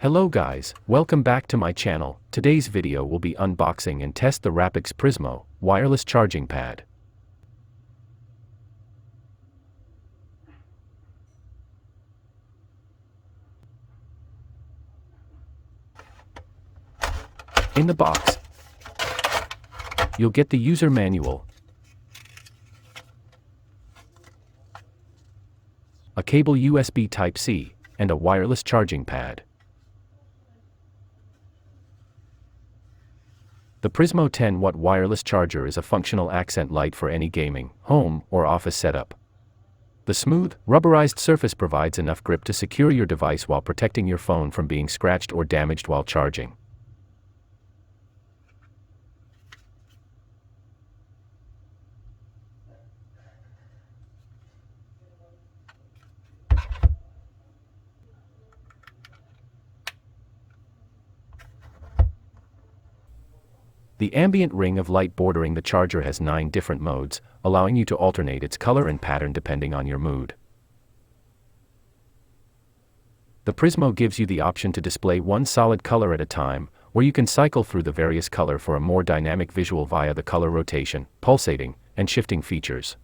Hello guys, welcome back to my channel. Today's video will be unboxing and test the RapidX Prismo wireless charging pad. In the box, you'll get the user manual, a cable USB Type-C, and a wireless charging pad. The Prismo 10-watt wireless charger is a functional accent light for any gaming, home, or office setup. The smooth, rubberized surface provides enough grip to secure your device while protecting your phone from being scratched or damaged while charging. The ambient ring of light bordering the charger has 9 different modes, allowing you to alternate its color and pattern depending on your mood. The Prismo gives you the option to display one solid color at a time, or you can cycle through the various colors for a more dynamic visual via the color rotation, pulsating, and shifting features.